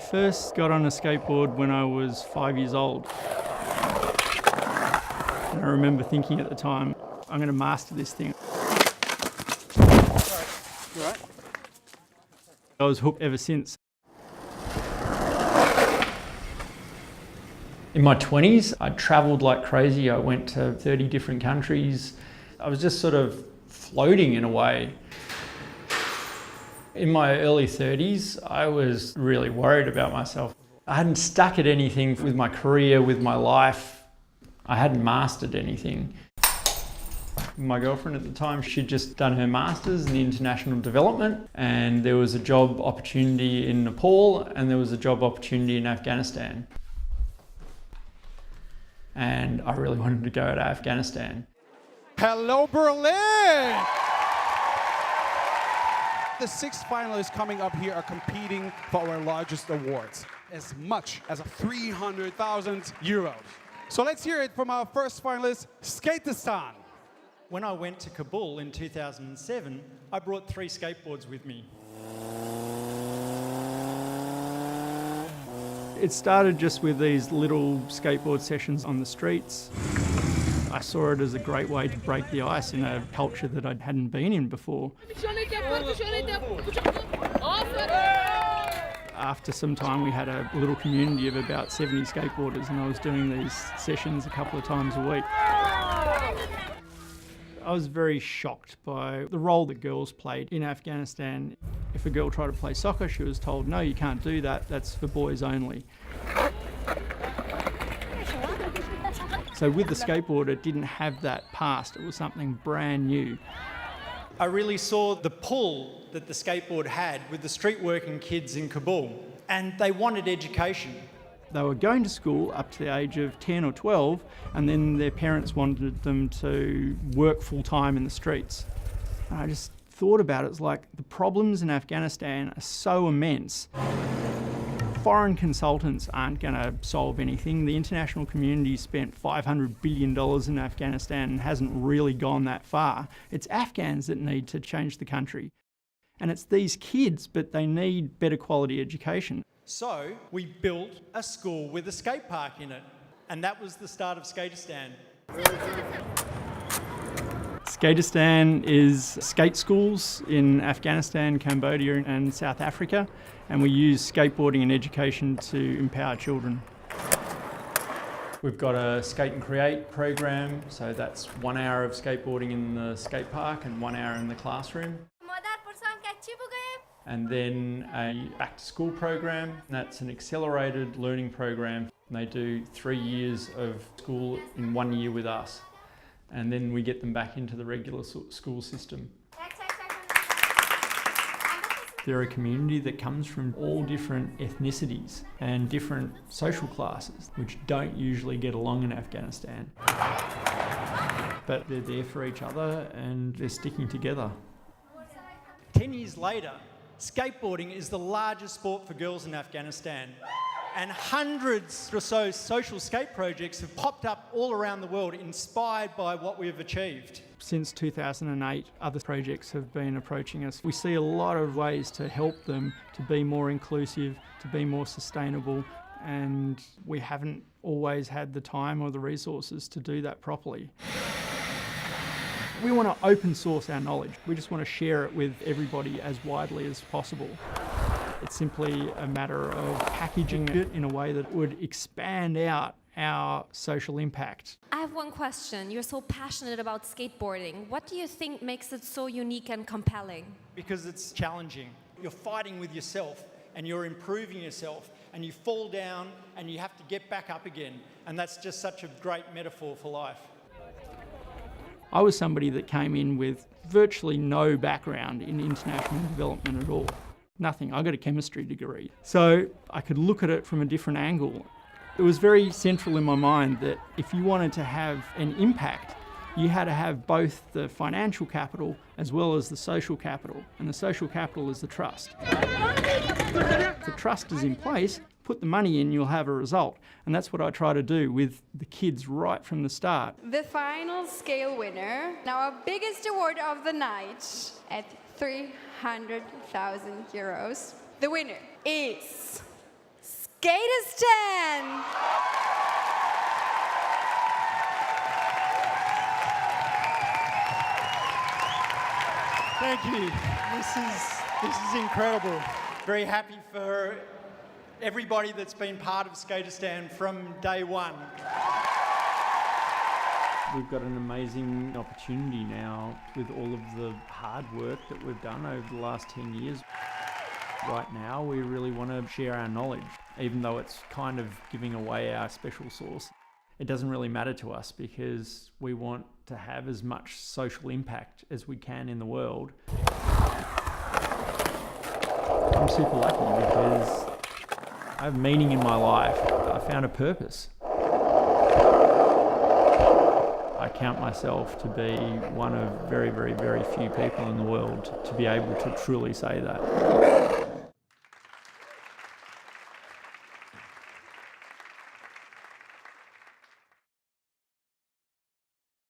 first got on a skateboard when I was 5 years old. And I remember thinking at the time, I'm going to master this thing. You all right? I was hooked ever since. In my 20s, I travelled like crazy. I went to 30 different countries. I was just sort of floating in a way. In my early 30s, I was really worried about myself. I hadn't stuck at anything with my career, with my life. I hadn't mastered anything. My girlfriend at the time, she'd just done her master's in international development, and there was a job opportunity in Nepal and there was a job opportunity in Afghanistan. And I really wanted to go to Afghanistan. Hello, Berlin! The 6 finalists coming up here are competing for our largest awards, as much as 300,000 euros. So let's hear it from our first finalist, Skateistan. When I went to Kabul in 2007, I brought 3 skateboards with me. It started just with these little skateboard sessions on the streets. I saw it as a great way to break the ice in a culture that I hadn't been in before. After some time, we had a little community of about 70 skateboarders, and I was doing these sessions a couple of times a week. I was very shocked by the role that girls played in Afghanistan. If a girl tried to play soccer, she was told, no, you can't do that, that's for boys only. So with the skateboard, it didn't have that past, it was something brand new. I really saw the pull that the skateboard had with the street working kids in Kabul, and they wanted education. They were going to school up to the age of 10 or 12, and then their parents wanted them to work full time in the streets. And I just thought about it, it's like the problems in Afghanistan are so immense. Foreign consultants aren't going to solve anything. The international community spent $500 billion in Afghanistan and hasn't really gone that far. It's Afghans that need to change the country. And it's these kids, but they need better quality education. So we built a school with a skate park in it, and that was the start of Skateistan. Skateistan is skate schools in Afghanistan, Cambodia and South Africa, and we use skateboarding and education to empower children. We've got a Skate and Create program, so that's 1 hour of skateboarding in the skate park and 1 hour in the classroom. And then a back to school program, that's an accelerated learning program. They do 3 years of school in 1 year with us, and then we get them back into the regular school system. They're a community that comes from all different ethnicities and different social classes, which don't usually get along in Afghanistan. But they're there for each other and they're sticking together. 10 years later, skateboarding is the largest sport for girls in Afghanistan, and hundreds or so social skate projects have popped up all around the world, inspired by what we've achieved. Since 2008, other projects have been approaching us. We see a lot of ways to help them to be more inclusive, to be more sustainable, and we haven't always had the time or the resources to do that properly. We want to open source our knowledge. We just want to share it with everybody as widely as possible. It's simply a matter of packaging it in a way that would expand out our social impact. I have one question. You're so passionate about skateboarding. What do you think makes it so unique and compelling? Because it's challenging. You're fighting with yourself and you're improving yourself, and you fall down and you have to get back up again. And that's just such a great metaphor for life. I was somebody that came in with virtually no background in international development at all. Nothing. I got a chemistry degree. So I could look at it from a different angle. It was very central in my mind that if you wanted to have an impact, you had to have both the financial capital as well as the social capital. And the social capital is the trust. If the trust is in place, put the money in, you'll have a result. And that's what I try to do with the kids right from the start. The final scale winner, now our biggest award of the night at 300,000 euros. The winner is Skateistan! Thank you. This is incredible. Very happy for everybody that's been part of Skateistan from day one. We've got an amazing opportunity now with all of the hard work that we've done over the last 10 years. Right now, we really want to share our knowledge, even though it's kind of giving away our special sauce. It doesn't really matter to us because we want to have as much social impact as we can in the world. I'm super lucky because I have meaning in my life. I found a purpose. I count myself to be one of very, very, very few people in the world to be able to truly say that.